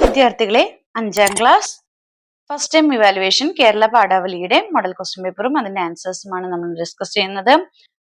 വിദ്യാർത്ഥികളെ, 5ാം class first time evaluation Kerala പാഠാവലിയുടെ മോഡൽ ക്വസ്റ്റ്യൻ പേപ്പറും അതിന്റെ ആൻസേഴ്സുമാണ് നമ്മൾ ഡിസ്കസ് ചെയ്യുന്നത്.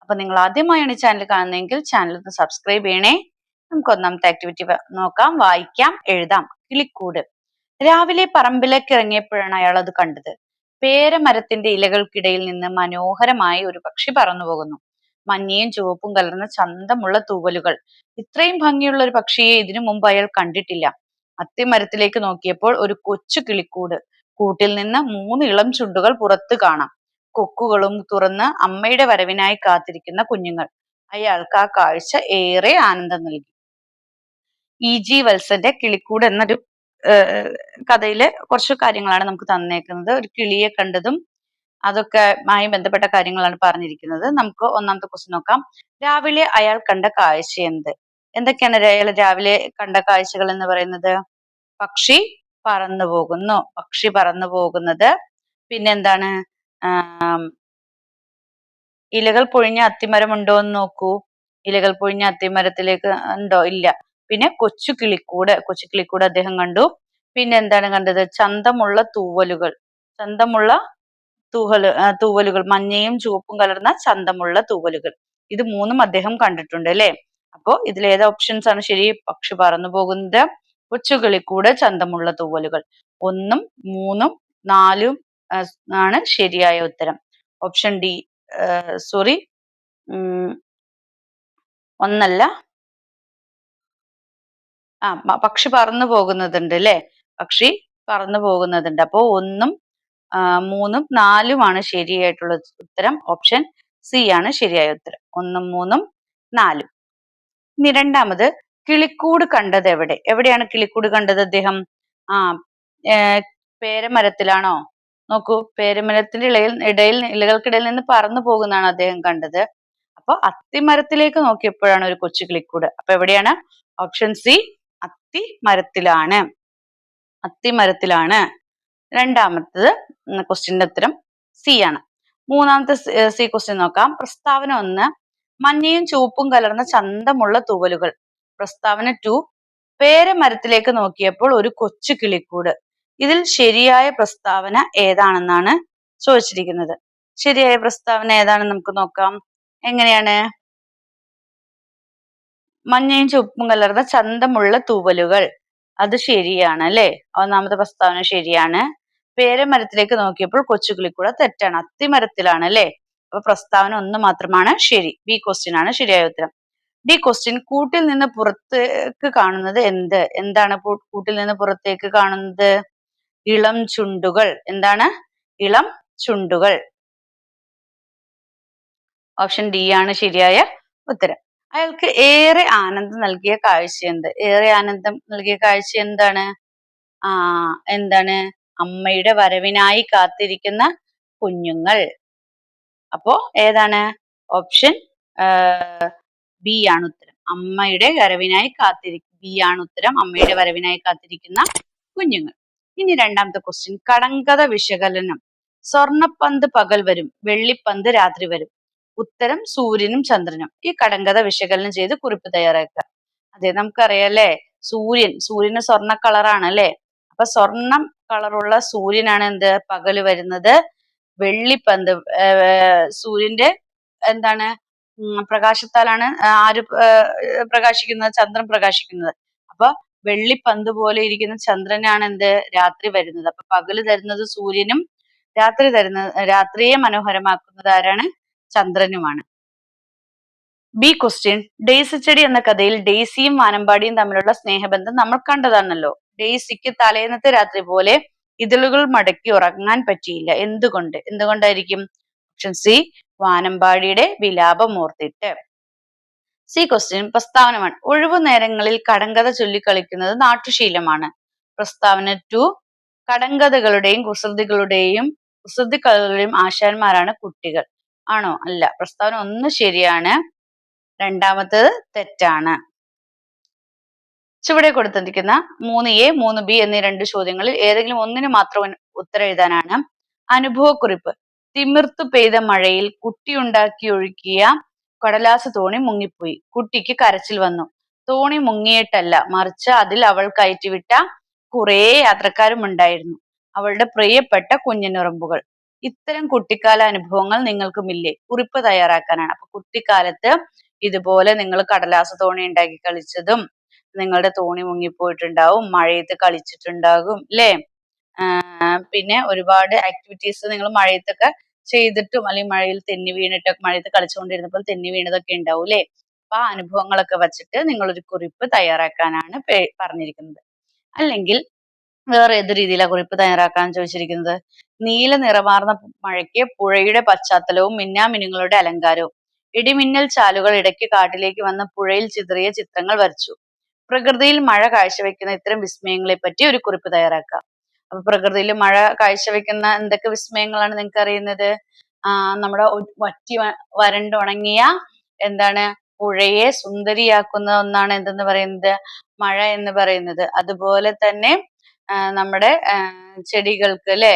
അപ്പൊ നിങ്ങൾ ആദ്യമായാണ് ഈ ചാനൽ കാണുന്നതെങ്കിൽ ചാനൽ ഒന്ന് സബ്സ്ക്രൈബ് ചെയ്യണേ. നമുക്ക് ഒന്നാമത്തെ ആക്ടിവിറ്റി നോക്കാം. വായിക്കാം, എഴുതാം. കിളിക്കൂട്. രാവിലെ പറമ്പിലേക്ക് ഇറങ്ങിയപ്പോഴാണ് അയാൾ അത് കണ്ടത്. പേരമരത്തിന്റെ ഇലകൾക്കിടയിൽ നിന്ന് മനോഹരമായി ഒരു പക്ഷി പറന്നു പോകുന്നു. മഞ്ഞയും ചുവപ്പും കലർന്ന ചന്തമുള്ള തൂവലുകൾ. ഇത്രയും ഭംഗിയുള്ള ഒരു പക്ഷിയെ ഇതിനു മുമ്പ് അയാൾ കണ്ടിട്ടില്ല. അത്തിമരത്തിലേക്ക് നോക്കിയപ്പോൾ ഒരു കൊച്ചു കിളിക്കൂട്. കൂട്ടിൽ നിന്ന് 3 ഇളം ചുണ്ടുകൾ പുറത്തു കാണാം. കൊക്കുകളും തുറന്ന് അമ്മയുടെ വരവിനായി കാത്തിരിക്കുന്ന കുഞ്ഞുങ്ങൾ. അയാൾക്ക് ആ കാഴ്ച ഏറെ ആനന്ദം നൽകി. EG വത്സന്റെ കിളിക്കൂട് എന്നൊരു കഥയിലെ കുറച്ച് കാര്യങ്ങളാണ് നമുക്ക് തന്നേക്കുന്നത്. ഒരു കിളിയെ കണ്ടതും അതൊക്കെ മായി ബന്ധപ്പെട്ട കാര്യങ്ങളാണ് പറഞ്ഞിരിക്കുന്നത്. നമുക്ക് ഒന്നാമത്തെ ക്വസ്റ്റ്യൻ നോക്കാം. രാവിലെ അയാൾ കണ്ട കാഴ്ച എന്ത്? എന്തൊക്കെയാണ് അയാൾ രാവിലെ കണ്ട കാഴ്ചകൾ എന്ന് പറയുന്നത്? പക്ഷി പറന്നു പോകുന്നു, പക്ഷി പറന്നു പോകുന്നത്. പിന്നെന്താണ്? ഇലകൾ പൊഴിഞ്ഞ അത്തിമരം ഉണ്ടോ എന്ന് നോക്കൂ. ഇലകൾ പൊഴിഞ്ഞ അത്തിമരത്തിലേക്ക് ഉണ്ടോ? ഇല്ല. പിന്നെ കൊച്ചു കിളിക്കൂട് അദ്ദേഹം കണ്ടു. പിന്നെ എന്താണ് കണ്ടത്? ചന്തമുള്ള തൂവലുകൾ, തൂവലുകൾ, മഞ്ഞയും ചുവപ്പും കലർന്ന ചന്തമുള്ള തൂവലുകൾ. ഇത് 3ഉം അദ്ദേഹം കണ്ടിട്ടുണ്ട് അല്ലെ. അപ്പോ ഇതിൽ ഏത് ഓപ്ഷൻസ് ആണ് ശരി? പക്ഷി പറന്നു പോകുന്നത്, കൊച്ചു കിളിക്കൂട്, ചന്തമുള്ള തൂവലുകൾ. 1ഉം 3ഉം 4ഉം ആണ് ശരിയായ ഉത്തരം. ഓപ്ഷൻ ഡി, സോറി, 1അല്ല. പക്ഷി പറന്നു പോകുന്നതുണ്ട് അല്ലെ. പക്ഷി പറന്നു പോകുന്നതുണ്ട്. അപ്പോ 1ഉം 3ഉം 4ഉം ആണ് ശരിയായിട്ടുള്ള ഉത്തരം. ഓപ്ഷൻ സി ആണ് ശരിയായ ഉത്തരം. 1ഉം 3ഉം 4ഉം. ഇനി രണ്ടാമത്, കിളിക്കൂട് കണ്ടത് എവിടെ? എവിടെയാണ് കിളിക്കൂട് കണ്ടത് അദ്ദേഹം? പേരമരത്തിലാണോ? നോക്കൂ, പേരമരത്തിന്റെ ഇലകൾക്കിടയിൽ നിന്ന് പറന്നു പോകുന്നതാണ് അദ്ദേഹം കണ്ടത്. അപ്പൊ അത്തിമരത്തിലേക്ക് നോക്കിയപ്പോഴാണ് ഒരു കൊച്ചു കിളിക്കൂട്. അപ്പൊ എവിടെയാണ്? ഓപ്ഷൻ സി, അത്തിമരത്തിലാണ്. രണ്ടാമത്തത് ക്വസ്റ്റ്യന്റെ ഉത്തരം സി ആണ്. മൂന്നാമത്തെ സി ക്വസ്റ്റ്യൻ നോക്കാം. പ്രസ്താവന 1, മഞ്ഞയും ചുവപ്പും കലർന്ന ചന്തമുള്ള തൂവലുകൾ. പ്രസ്താവന 2, പേരമരത്തിലേക്ക് നോക്കിയപ്പോൾ ഒരു കൊച്ചു കിളിക്കൂട്. ഇതിൽ ശരിയായ പ്രസ്താവന ഏതാണെന്നാണ് ചോദിച്ചിരിക്കുന്നത്. ശരിയായ പ്രസ്താവന ഏതാണെന്ന് നമുക്ക് നോക്കാം. എങ്ങനെയാണ്? മഞ്ഞയും ചുവപ്പും കലർന്ന ചന്തമുള്ള തൂവലുകൾ, അത് ശരിയാണ് അല്ലെ. ഒന്നാമത്തെ പ്രസ്താവന ശരിയാണ്. പേരമരത്തിലേക്ക് നോക്കിയപ്പോൾ കൊച്ചു കിളിക്കൂട് തെറ്റാണ്, അത്തിമരത്തിലാണ് അല്ലെ. അപ്പൊ പ്രസ്താവന 1 മാത്രമാണ് ശരി. ബി ക്വസ്റ്റ്യൻ ആണ് ശരിയായ ഉത്തരം. ഡി ക്വസ്റ്റ്യൻ, കൂട്ടിൽ നിന്ന് പുറത്തേക്ക് കാണുന്നത് എന്ത്? എന്താണ് കൂട്ടിൽ നിന്ന് പുറത്തേക്ക് കാണുന്നത്? ഇളം ചുണ്ടുകൾ. എന്താണ്? ഇളം ചുണ്ടുകൾ. ഓപ്ഷൻ ഡി ആണ് ശരിയായ ഉത്തരം. അയാൾക്ക് ഏറെ ആനന്ദം നൽകിയ കാഴ്ച എന്ത്? ഏറെ ആനന്ദം നൽകിയ കാഴ്ച എന്താണ്? എന്താണ്? അമ്മയുടെ വരവിനായി കാത്തിരിക്കുന്ന കുഞ്ഞുങ്ങൾ. അപ്പോ ഏതാണ്? ഓപ്ഷൻ ബി ആണ് ഉത്തരം. അമ്മയുടെ വരവിനായി ബി ആണ് ഉത്തരം. അമ്മയുടെ വരവിനായി കാത്തിരിക്കുന്ന കുഞ്ഞുങ്ങൾ. ഇനി രണ്ടാമത്തെ ക്വസ്റ്റ്യൻ, കടങ്കഥ വിശകലനം. സ്വർണപ്പന്ത് പകൽ വരും, വെള്ളിപ്പന്ത് രാത്രി വരും. ഉത്തരം സൂര്യനും ചന്ദ്രനും. ഈ കടങ്കഥ വിശകലനം ചെയ്ത് കുറിപ്പ് തയ്യാറാക്കുക. അതെ, നമുക്കറിയാം സൂര്യന് സ്വർണ്ണ കളറാണ് അല്ലെ. അപ്പൊ സ്വർണം കളറുള്ള സൂര്യനാണ് എന്ത്? പകല് വരുന്നത്. വെള്ളിപ്പന്ത്, സൂര്യന്റെ എന്താണ് പ്രകാശത്താലാണ് ആര് പ്രകാശിക്കുന്നത്? ചന്ദ്രൻ പ്രകാശിക്കുന്നത്. അപ്പൊ വെള്ളിപ്പന്ത് പോലെ ഇരിക്കുന്ന ചന്ദ്രനാണ് എന്ത്? രാത്രി വരുന്നത്. അപ്പൊ പകല് തരുന്നത് സൂര്യനും രാത്രിയെ മനോഹരമാക്കുന്നത് ആരാണ്? ചന്ദ്രനുമാണ്. ബി ക്വസ്റ്റ്യൻ, ഡെയ്സി ചെടി എന്ന കഥയിൽ ഡെയ്സിയും വാനമ്പാടിയും തമ്മിലുള്ള സ്നേഹബന്ധം നമ്മൾ കണ്ടതാണല്ലോ. ഡെയ്സിക്ക് തലേന്നത്തെ രാത്രി പോലെ ഇതളുകൾ മടക്കി ഉറങ്ങാൻ പറ്റിയില്ല. എന്തുകൊണ്ടായിരിക്കും? ഓപ്ഷൻ സി, വാനമ്പാടിയുടെ വിലാപം ഓർത്തിട്ട്. സി ക്വസ്റ്റ്യൻ, പ്രസ്താവന 1, ഒഴിവു നേരങ്ങളിൽ കടങ്കഥ ചൊല്ലിക്കളിക്കുന്നത് നാട്ടുശീലമാണ്. പ്രസ്താവന 2, കടങ്കഥകളുടെയും കുസൃതികളുടെയും ആശാന്മാരാണ് കുട്ടികൾ. ആണോ? അല്ല. പ്രസ്താവന 1 ശരിയാണ്, രണ്ടാമത്തത് തെറ്റാണ്. ചുവടെ കൊടുത്തിരിക്കുന്ന 3A 3B എന്നീ 2 ചോദ്യങ്ങളിൽ ഏതെങ്കിലും ഒന്നിന് മാത്രം ഉത്തരം എഴുതാനാണ്. അനുഭവക്കുറിപ്പ്. തിമിർത്തു പെയ്ത മഴയിൽ കുട്ടിയുണ്ടാക്കി ഒഴുക്കിയ കടലാസ് തോണി മുങ്ങിപ്പോയി. കുട്ടിക്ക് കരച്ചിൽ വന്നു. തോണി മുങ്ങിയിട്ടല്ല, മറിച്ച് അതിൽ അവൾ കയറ്റിവിട്ട കുറേ യാത്രക്കാരും ഉണ്ടായിരുന്നു. അവളുടെ പ്രിയപ്പെട്ട കുഞ്ഞനുറുമ്പുകൾ. ഇത്തരം കുട്ടിക്കാല അനുഭവങ്ങൾ നിങ്ങൾക്കുമില്ലേ? കുറിപ്പ് തയ്യാറാക്കാനാണ്. അപ്പൊ കുട്ടിക്കാലത്ത് ഇതുപോലെ നിങ്ങൾ കടലാസ് തോണി ഉണ്ടാക്കി കളിച്ചതും, നിങ്ങളുടെ തോണി മുങ്ങിപ്പോയിട്ടുണ്ടാവും, മഴയത്ത് കളിച്ചിട്ടുണ്ടാകും, ല്ലേ? പിന്നെ ഒരുപാട് ആക്ടിവിറ്റീസ് നിങ്ങൾ മഴയത്തൊക്കെ ചെയ്തിട്ടും അല്ലെങ്കിൽ മഴയിൽ തെന്നി വീണിട്ടൊക്കെ മഴയത്ത് കളിച്ചുകൊണ്ടിരുന്നപ്പോൾ തെന്നി വീണതൊക്കെ ഉണ്ടാവും, ല്ലേ? അപ്പൊ ആ അനുഭവങ്ങളൊക്കെ വച്ചിട്ട് നിങ്ങളൊരു കുറിപ്പ് തയ്യാറാക്കാനാണ് പറഞ്ഞിരിക്കുന്നത്. അല്ലെങ്കിൽ വേറെ ഏത് രീതിയിലാ കുറിപ്പ് തയ്യാറാക്കാൻ ചോദിച്ചിരിക്കുന്നത്? നീല നിറമാർന്ന മഴയ്ക്ക് പുഴയുടെ പശ്ചാത്തലവും മിന്നാമിനുങ്ങളുടെ അലങ്കാരവും. ഇടിമിന്നൽ ചാലുകൾ ഇടയ്ക്ക് കാട്ടിലേക്ക് വന്ന് പുഴയിൽ ചിതറിയ ചിത്രങ്ങൾ വരച്ചു. പ്രകൃതിയിൽ മഴ കാഴ്ചവെക്കുന്ന ഇത്തരം വിസ്മയങ്ങളെ പറ്റി ഒരു കുറിപ്പ് തയ്യാറാക്കുക. അപ്പൊ പ്രകൃതിയിൽ മഴ കാഴ്ചവെക്കുന്ന എന്തൊക്കെ വിസ്മയങ്ങളാണ് നിങ്ങൾക്ക് അറിയുന്നത്? നമ്മുടെ വറ്റി വരണ്ടുണങ്ങിയ എന്താണ് പുഴയെ സുന്ദരിയാക്കുന്ന ഒന്നാണ് എന്തെന്ന് പറയുന്നത്? മഴ എന്ന് പറയുന്നത്. അതുപോലെ തന്നെ നമ്മുടെ ചെടികൾക്ക് ല്ലേ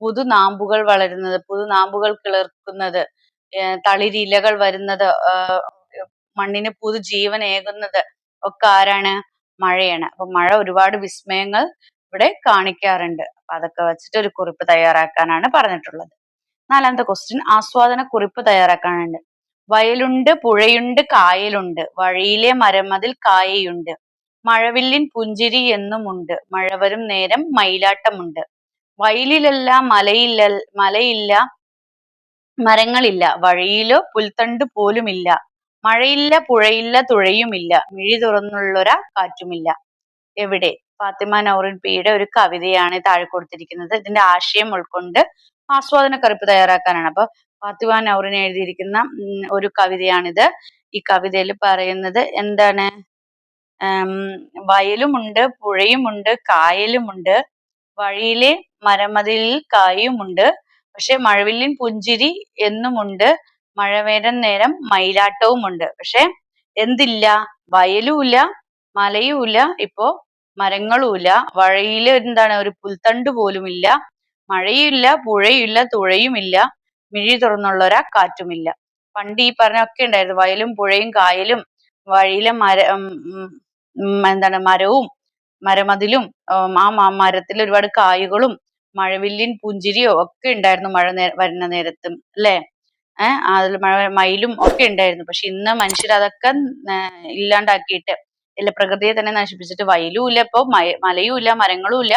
പുതുനാമ്പുകൾ വളരുന്നത്, പുതുനാമ്പുകൾ കിളിർക്കുന്നത്, തളിരിലകൾ വരുന്നത്, മണ്ണിന് പുതുജീവനേകുന്നത് ഒക്കെ ആരാണ്? മഴയാണ്. അപ്പൊ മഴ ഒരുപാട് വിസ്മയങ്ങൾ ഇവിടെ കാണിക്കാറുണ്ട്. അപ്പൊ അതൊക്കെ വെച്ചിട്ട് ഒരു കുറിപ്പ് തയ്യാറാക്കാനാണ് പറഞ്ഞിട്ടുള്ളത്. 4ാമത്തെ ക്വസ്റ്റ്യൻ ആസ്വാദന കുറിപ്പ് തയ്യാറാക്കാനുണ്ട്. വയലുണ്ട്, പുഴയുണ്ട്, കായലുണ്ട്, വഴിയിലെ മരമതിൽ കായയുണ്ട്, മഴവില്ലിൻ പുഞ്ചിരി എന്നുമുണ്ട്, മഴ വരും നേരം മയിലാട്ടമുണ്ട്, വയലിലല്ല മലയില്ല മരങ്ങളില്ല, വഴിയിലോ പുൽത്തണ്ട് പോലുമില്ല, മഴയില്ല, പുഴയില്ല, തുഴയുമില്ല, മിഴി തുറന്നുള്ളൊര കാറ്റുമില്ല. എവിടെ? ഫാത്തിമ നൗറിൻ പിയുടെ ഒരു കവിതയാണ് താഴെ കൊടുത്തിരിക്കുന്നത്. ഇതിന്റെ ആശയം ഉൾക്കൊണ്ട് ആസ്വാദനക്കുറിപ്പ് തയ്യാറാക്കാനാണ്. അപ്പൊ ഫാത്തിമ നൗറിൻ എഴുതിയിരിക്കുന്ന ഒരു കവിതയാണിത്. ഈ കവിതയിൽ പറയുന്നത് എന്താണ്? വയലുമുണ്ട്, പുഴയുമുണ്ട്, കായലുമുണ്ട്, വഴിയിലെ മരമതിലിൽ കായുമുണ്ട്, പക്ഷെ മഴവില്ലിൻ പുഞ്ചിരി എന്നുമുണ്ട്, മഴ വരും നേരം മയിലാട്ടവുമുണ്ട്. പക്ഷെ എന്തില്ല? വയലുമില്ല, മലയുമില്ല, ഇപ്പോ മരങ്ങളുമില്ല, വഴിയിൽ എന്താണ് ഒരു പുൽത്തണ്ട് പോലുമില്ല, മഴയുമില്ല, പുഴയുമില്ല, തുഴയുമില്ല, മിഴി തുറന്നുള്ളൊരാ കാറ്റുമില്ല. പണ്ട് ഈ പറഞ്ഞൊക്കെ ഉണ്ടായിരുന്നു. വയലും പുഴയും കായലും വഴിയിലെ എന്താണ് മരവും മരമതിലും ആ മരത്തിൽ ഒരുപാട് കായ്കളും മഴവില്ലിൻ പുഞ്ചിരിയോ ഒക്കെ ഉണ്ടായിരുന്നു വരുന്ന നേരത്തും, അല്ലെ? അതിൽ മയിലും ഒക്കെ ഉണ്ടായിരുന്നു. പക്ഷെ ഇന്ന് മനുഷ്യർ അതൊക്കെ ഇല്ലാണ്ടാക്കിയിട്ട് ഇല്ല, പ്രകൃതിയെ തന്നെ നശിപ്പിച്ചിട്ട് വയലും ഇല്ല, ഇപ്പൊ മലയും ഇല്ല, മരങ്ങളും ഇല്ല,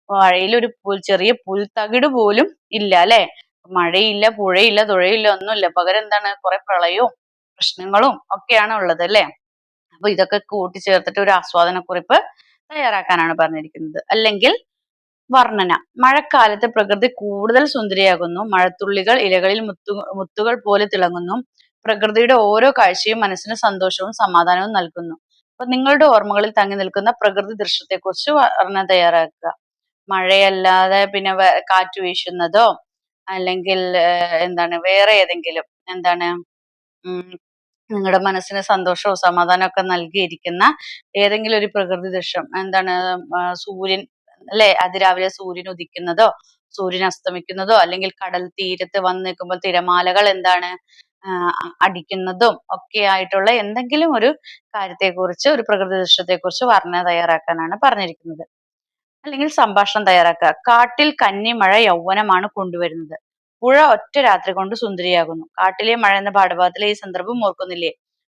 വഴിയിലൊരു ചെറിയ പുൽത്തകിട് പോലും ഇല്ല, അല്ലെ? മഴയില്ല, പുഴയില്ല, തുഴയില്ല, ഒന്നുമില്ല. പകരം എന്താണ്? കുറെ പ്രളയവും പ്രശ്നങ്ങളും ഒക്കെയാണ് ഉള്ളത്, അല്ലെ? അപ്പൊ ഇതൊക്കെ കൂട്ടിച്ചേർത്തിട്ട് ഒരു ആസ്വാദനക്കുറിപ്പ് തയ്യാറാക്കാനാണ് പറഞ്ഞിരിക്കുന്നത്. അല്ലെങ്കിൽ വർണ്ണന. മഴക്കാലത്ത് പ്രകൃതി കൂടുതൽ സുന്ദരിയാകുന്നു. മഴത്തുള്ളികൾ ഇലകളിൽ മുത്തുകൾ പോലെ തിളങ്ങുന്നു. പ്രകൃതിയുടെ ഓരോ കാഴ്ചയും മനസ്സിന് സന്തോഷവും സമാധാനവും നൽകുന്നു. അപ്പൊ നിങ്ങളുടെ ഓർമ്മകളിൽ തങ്ങി നിൽക്കുന്ന പ്രകൃതി ദൃശ്യത്തെക്കുറിച്ച് വർണ്ണന തയ്യാറാക്കുക. മഴയല്ലാതെ പിന്നെ കാറ്റ് വീശുന്നതോ അല്ലെങ്കിൽ എന്താണ് വേറെ ഏതെങ്കിലും എന്താണ് നിങ്ങളുടെ മനസ്സിന് സന്തോഷവും സമാധാനവും ഒക്കെ നൽകിയിരിക്കുന്ന ഏതെങ്കിലും ഒരു പ്രകൃതി ദൃശ്യം. എന്താണ്? സൂര്യൻ, അല്ലെ? അതിരാവിലെ സൂര്യൻ ഉദിക്കുന്നതോ സൂര്യൻ അസ്തമിക്കുന്നതോ അല്ലെങ്കിൽ കടൽ തീരത്ത് വന്ന് നിൽക്കുമ്പോൾ തിരമാലകൾ എന്താണ് അടിക്കുന്നതും ഒക്കെ ആയിട്ടുള്ള എന്തെങ്കിലും ഒരു കാര്യത്തെക്കുറിച്ച്, ഒരു പ്രകൃതി ദൃശ്യത്തെക്കുറിച്ച് വർണ്ണന തയ്യാറാക്കാനാണ് പറഞ്ഞിരിക്കുന്നത്. അല്ലെങ്കിൽ സംഭാഷണം തയ്യാറാക്കുക. കാട്ടിൽ കന്നിമഴ യൗവനമാണ് കൊണ്ടുവരുന്നത്. പുഴ ഒറ്റ രാത്രി കൊണ്ട് സുന്ദരിയാകുന്നു. കാട്ടിലെ മഴ എന്ന പാഠഭാഗത്തിലെ ഈ സന്ദർഭം ഓർക്കുന്നില്ലേ?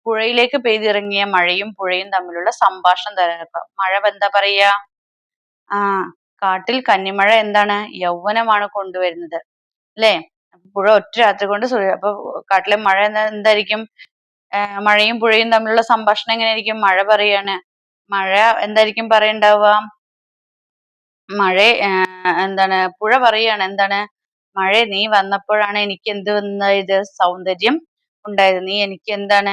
പുഴയിലേക്ക് പെയ്തിറങ്ങിയ മഴയും പുഴയും തമ്മിലുള്ള സംഭാഷണം തയ്യാറാക്കുക. മഴ എന്താ പറയാ? കാട്ടിൽ കന്നിമഴ എന്താണ്? യൗവനമാണ് കൊണ്ടുവരുന്നത്, അല്ലെ? പുഴ ഒറ്റ രാത്രി കൊണ്ട് അപ്പൊ കാട്ടിലെ മഴ എന്തായിരിക്കും? മഴയും പുഴയും തമ്മിലുള്ള സംഭാഷണം എങ്ങനെയായിരിക്കും? മഴ പറയാണ്. മഴ എന്തായിരിക്കും പറയണ്ടാവുക? മഴ എന്താണ്? പുഴ പറയാണ് എന്താണ്? മഴ നീ വന്നപ്പോഴാണ് എനിക്ക് എന്ത് വന്നത്? സൗന്ദര്യം ഉണ്ടായത്. നീ എനിക്ക് എന്താണ്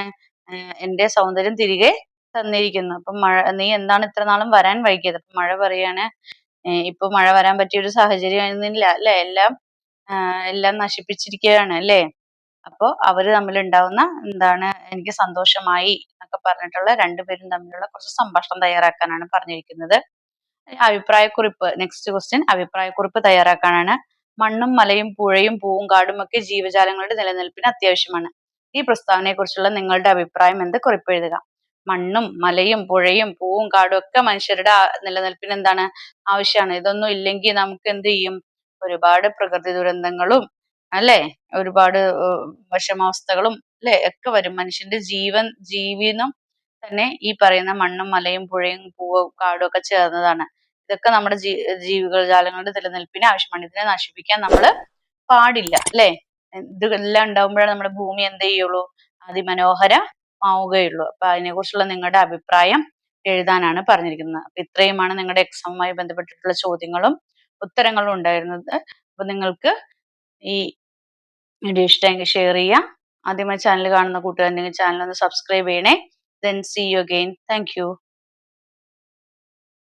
എന്റെ സൗന്ദര്യം തിരികെ തന്നിരിക്കുന്നു. അപ്പൊ നീ എന്താണ് ഇത്ര നാളും വരാൻ വൈകിയത്? അപ്പൊ മഴ പറയാണ് ഇപ്പൊ മഴ വരാൻ പറ്റിയ ഒരു സാഹചര്യം ആയിരുന്നില്ല, അല്ലെ? എല്ലാം നശിപ്പിച്ചിരിക്കുകയാണ്, അല്ലെ? അപ്പൊ അവര് തമ്മിലുണ്ടാവുന്ന എന്താണ് എനിക്ക് സന്തോഷമായി എന്നൊക്കെ പറഞ്ഞിട്ടുള്ള രണ്ടുപേരും തമ്മിലുള്ള കുറച്ച് സംഭാഷണം തയ്യാറാക്കാനാണ് പറഞ്ഞിരിക്കുന്നത്. അഭിപ്രായക്കുറിപ്പ്. നെക്സ്റ്റ് ക്വസ്റ്റ്യൻ അഭിപ്രായക്കുറിപ്പ് തയ്യാറാക്കാനാണ്. മണ്ണും മലയും പുഴയും പൂവും കാടും ഒക്കെ ജീവജാലങ്ങളുടെ നിലനിൽപ്പിന് അത്യാവശ്യമാണ്. ഈ പ്രസ്താവനയെ കുറിച്ചുള്ള നിങ്ങളുടെ അഭിപ്രായം എന്ത്? കുറിപ്പ് എഴുതുക. മണ്ണും മലയും പുഴയും പൂവും കാടും ഒക്കെ മനുഷ്യരുടെ നിലനിൽപ്പിന് എന്താണ് ആവശ്യമാണ്. ഇതൊന്നും ഇല്ലെങ്കിൽ നമുക്ക് എന്ത് ചെയ്യും? ഒരുപാട് പ്രകൃതി ദുരന്തങ്ങളും അല്ലേ? ഒരുപാട് വിഷമാവസ്ഥകളും അല്ലേ ഒക്കെ വരും. മനുഷ്യന്റെ ജീവിതം തന്നെ ഈ പറയുന്ന മണ്ണും മലയും പുഴയും പൂവും കാടും ഒക്കെ ചേർന്നതാണ്. ഇതൊക്കെ നമ്മുടെ ജീവികജാലങ്ങളുടെ നിലനിൽപ്പിന് ആവശ്യമാണ്. ഇതിനെ നശിപ്പിക്കാൻ നമ്മള് പാടില്ല അല്ലേ? ഇതെല്ലാം ഉണ്ടാകുമ്പോഴാണ് നമ്മുടെ ഭൂമി എന്ത് ചെയ്യുള്ളൂ? അതിമനോഹരമാവുകയുള്ളൂ. അപ്പൊ അതിനെക്കുറിച്ചുള്ള നിങ്ങളുടെ അഭിപ്രായം എഴുതാനാണ് പറഞ്ഞിരിക്കുന്നത്. അപ്പൊ ഇത്രയുമാണ് നിങ്ങളുടെ എക്സാമുമായി ബന്ധപ്പെട്ടിട്ടുള്ള ചോദ്യങ്ങളും ഉത്തരങ്ങളും ഉണ്ടായിരുന്നത്. അപ്പൊ നിങ്ങൾക്ക് ഈ വീഡിയോ ഇഷ്ടമെങ്കിൽ ഷെയർ ചെയ്യാം. ആദ്യമായി ചാനൽ കാണുന്ന കൂട്ടുകാരുണ്ടെങ്കിൽ ചാനൽ ഒന്ന് സബ്സ്ക്രൈബ് ചെയ്യണേ. Then see you again. Thank you.